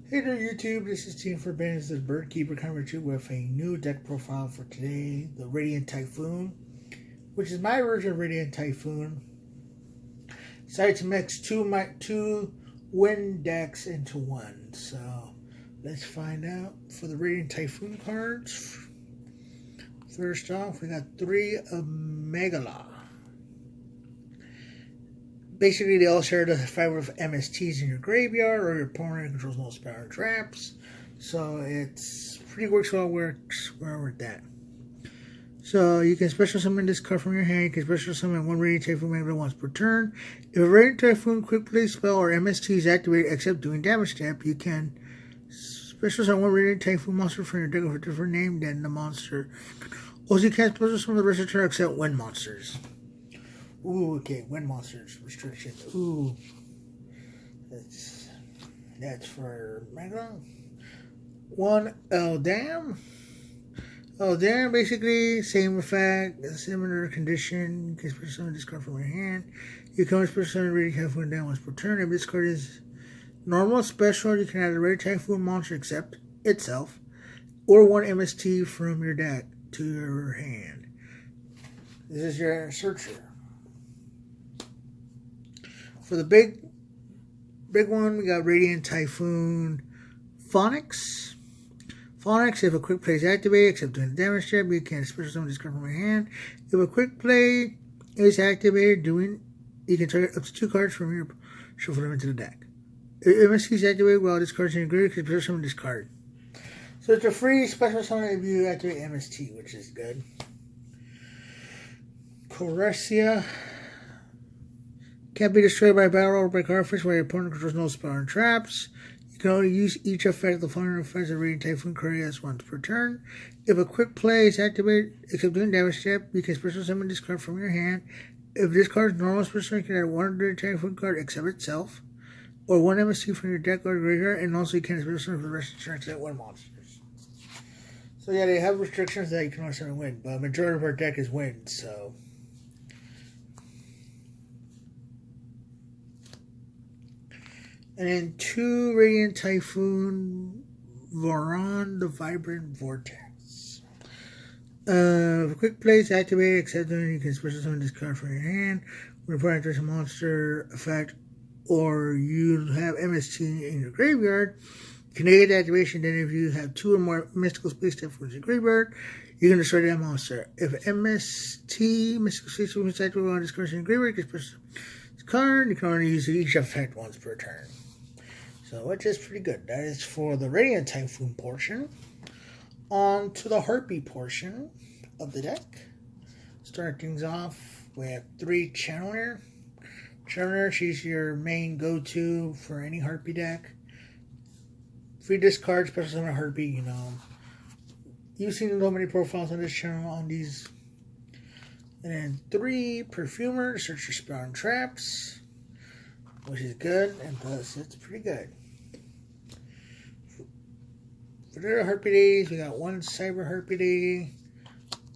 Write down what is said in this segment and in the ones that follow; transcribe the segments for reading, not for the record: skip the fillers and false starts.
Hey there YouTube, this is Team for Bandits, the Bird Keeper coming to you with a new deck profile for today, the Radiant Typhoon, which is my version of Radiant Typhoon. Decided to mix two wind decks into one, so let's find out for the Radiant Typhoon cards. First off, we got 3 of Megala. Basically, they all share the fiber of MSTs in your graveyard, or your opponent controls no spell or traps. So it's pretty works wherever it's at. So you can special summon this card from your hand. You can special summon 1 Radiant Typhoon Megala once per turn. If a Radiant Typhoon quick play spell or MST is activated except doing damage step, you can special summon 1 Radiant Typhoon monster from your deck with a different name than the monster. Also, you can't special summon the rest of the turn except wind monsters. Ooh, okay, wind monsters restriction. Ooh, that's for Megala. 1 Eldam. Eldam, basically same effect, similar condition. You can special summon this card from your hand. You can only special summon Radiant Typhoon down once per turn. If this card is normal special, you can add a Radiant Typhoon monster except itself, or 1 MST from your deck to your hand. This is your searcher. For the big one, we got Radiant Typhoon Phonics. Phonics, if a quick play is activated, except doing the damage check, you can special summon this card from your hand. If a quick play is activated, you can target up to 2 cards from your shuffle them into the deck. If MST is activated while this card is in your graveyard, you can special summon this card. So it's a free special summon if you activate MST, which is good. Coresia. Can't be destroyed by battle or by card effects while your opponent controls no spell and traps. You can only use each effect of the following effects of Radiant Typhoon Coreas once per turn. If a quick play is activated, except doing damage step, you can special summon this card from your hand. If this card is normal special, you can add 1 Radiant Typhoon card except itself, or 1 MST from your deck or graveyard, and also you can special summon for the rest of the turn except 1 monsters. So yeah, they have restrictions that you can only summon wind, but a majority of our deck is wind, so. And then 2 Radiant Typhoon Voron, the Vibrant Vortex. If a quick play is activated, except then you can special summon this card from your hand. When you activate a monster effect, or you have MST in your graveyard, you can negate the activation. Then if you have 2 or more mystical space steps from your graveyard, you can destroy that monster. If MST, mystical space step, is activated on this card in your graveyard, you can special summon this card. You can only use each effect once per turn. So, which is pretty good. That is for the Radiant Typhoon portion. On to the Harpie portion of the deck. Starting things off, we have 3 Channeler. Channeler, she's your main go-to for any Harpie deck. Free discard, special summon Harpie, you know. You've seen so many profiles on this channel on these. And then 3 Perfumer, search your spell and traps, which is good, and plus it's pretty good. For the Harpie Days, we got 1 Cyber Harpie Day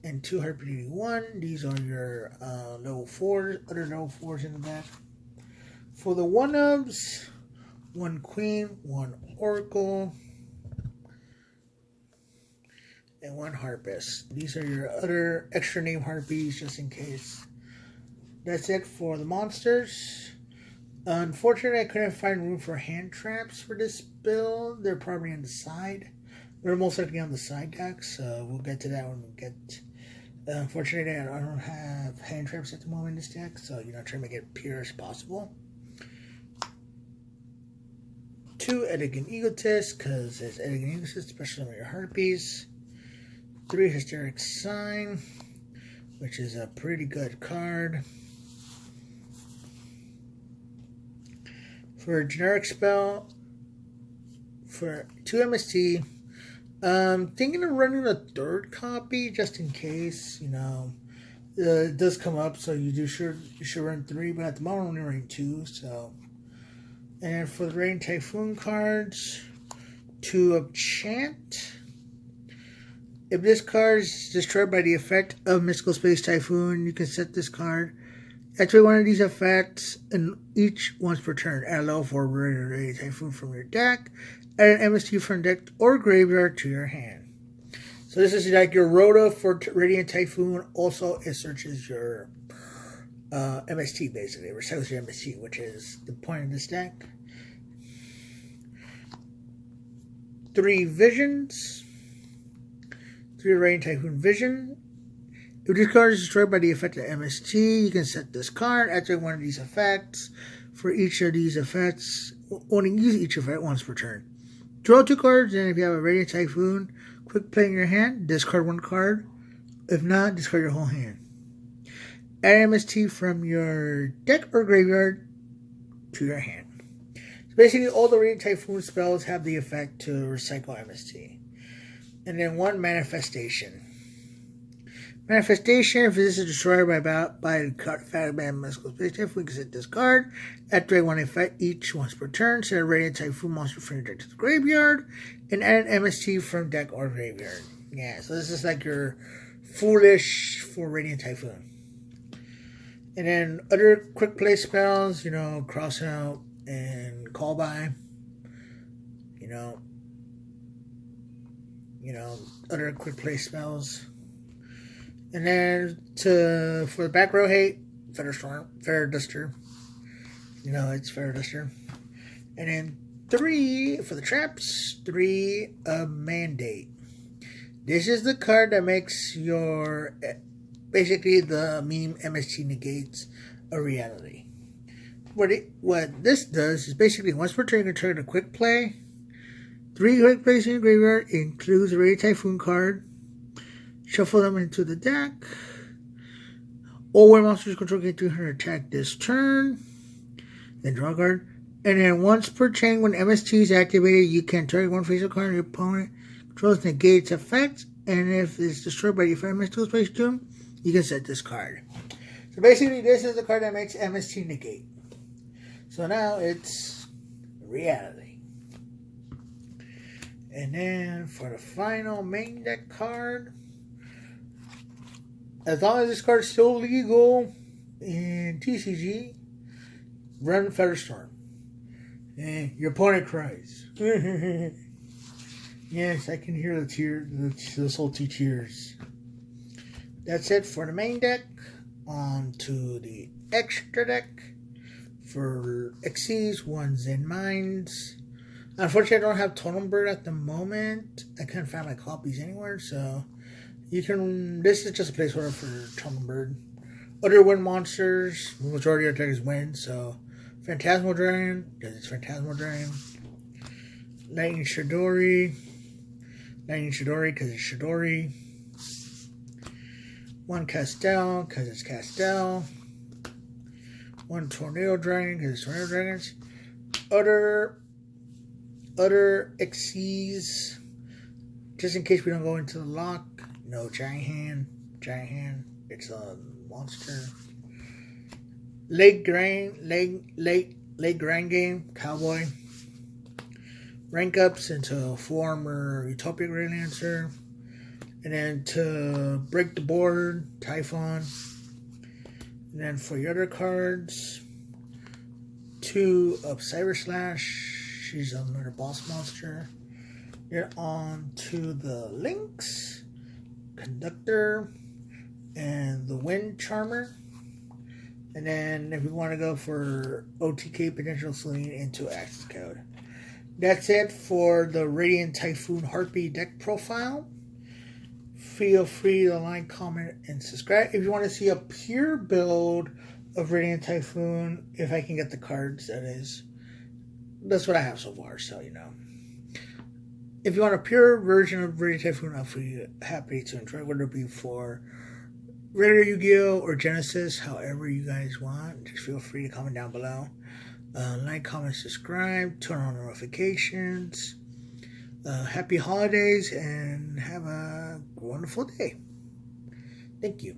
and 2 Harpie Day 1. These are your level 4s, other level 4s in the back. For the 1-ofs, 1 Queen, 1 Oracle, and 1 Harpist. These are your other extra name Harpies, just in case. That's it for the monsters. Unfortunately, I couldn't find room for hand traps for this build. They're probably on the side. They're most likely on the side deck, so we'll get to that when we get. Unfortunately, I don't have hand traps at the moment in this deck, so trying to make it pure as possible. 2 Elegant Egotist, because it's Elegant Egotist, especially with your Harpies. 3 Hysteric Sign, which is a pretty good card. For a generic spell, for 2 MST, thinking of running a 3rd copy just in case, it does come up, so you should run 3, but at the moment I'm only running 2, so. And for the Radiant Typhoon cards, 2 of Chant. If this card is destroyed by the effect of Mystical Space Typhoon, you can set this card Activate one of these effects and each once per turn. Add a level 4 Radiant Typhoon from your deck. Add an MST from deck or graveyard to your hand. So this is like your Rhoda for Radiant Typhoon. Also, it searches your MST basically. It recycles your MST, which is the point of this deck. 3 visions. 3 Radiant Typhoon Vision. If this card is destroyed by the effect of MST, you can set this card. Activate one of these effects. For each of these effects, only use each effect once per turn. Draw 2 cards, and if you have a Radiant Typhoon, quick play in your hand, discard 1 card. If not, discard your whole hand. Add MST from your deck or graveyard to your hand. So basically, all the Radiant Typhoon spells have the effect to recycle MST. And then 1 Manifestation. Manifestation, if this is destroyed by the card Fat Man Mystical Space Typhoon, we can set this card. Activate 1 effect each once per turn. Set a Radiant Typhoon monster from your deck to the graveyard. And add an MST from deck or graveyard. Yeah, so this is like your foolish for Radiant Typhoon. And then other quick play spells, cross out and call by. Other quick play spells. And then for the back row hate, Feather Duster. It's Feather Duster. And then 3 for the traps, 3 Mandate. This is the card that makes your basically the meme MST negates a reality. What this does is basically once per turn you can trigger a quick play. 3 quick plays in your graveyard includes a Radiant Typhoon card. Shuffle them into the deck. All when monsters control get 200 attack this turn. Then draw a card. And then once per chain, when MST is activated, you can target 1 face of card your opponent controls negates effect. And if it's destroyed by your MST space tomb, you can set this card. So basically, this is the card that makes MST negate. So now it's reality. And then for the final main deck card, as long as this card is still legal in TCG, run Featherstorm. And your opponent cries. Yes, I can hear the tears, the salty tears. That's it for the main deck. On to the extra deck for Xyz, Ones, and Minds. Unfortunately, I don't have Totem Bird at the moment. I can't find my copies anywhere, so you can. This is just a placeholder for Totem Bird. Other wind monsters, the majority of the deck is wind, so Phantasmal Dragon, because it's Phantasmal Dragon. Lightning Shidori, because it's Shidori. 1 Castel, because it's Castel. 1 Tornado Dragon, because it's Tornado Dragons. Other Xyz, just in case we don't go into the lock. No, Giant Hand, it's a monster. Late Grind Game, Cowboy. Rank ups into Full Armor, Utopia Great Lancer. And then to break the board, Typhon. And then for your other cards, 2 of Cyber Slash. She's another boss monster. You're on to the Lynx, Conductor, and the Wind Charmer. And then if we want to go for OTK Potential Celine into Access Code. That's it for the Radiant Typhoon Harpie deck profile. Feel free to like, comment, and subscribe. If you want to see a pure build of Radiant Typhoon, if I can get the cards, that is. That's what I have so far, so If you want a pure version of Radiant Typhoon, I'll be happy to enjoy, whether it be for regular Yu-Gi-Oh! Or Genesis, however you guys want. Just feel free to comment down below. Like, comment, subscribe, turn on notifications. Happy holidays, and have a wonderful day. Thank you.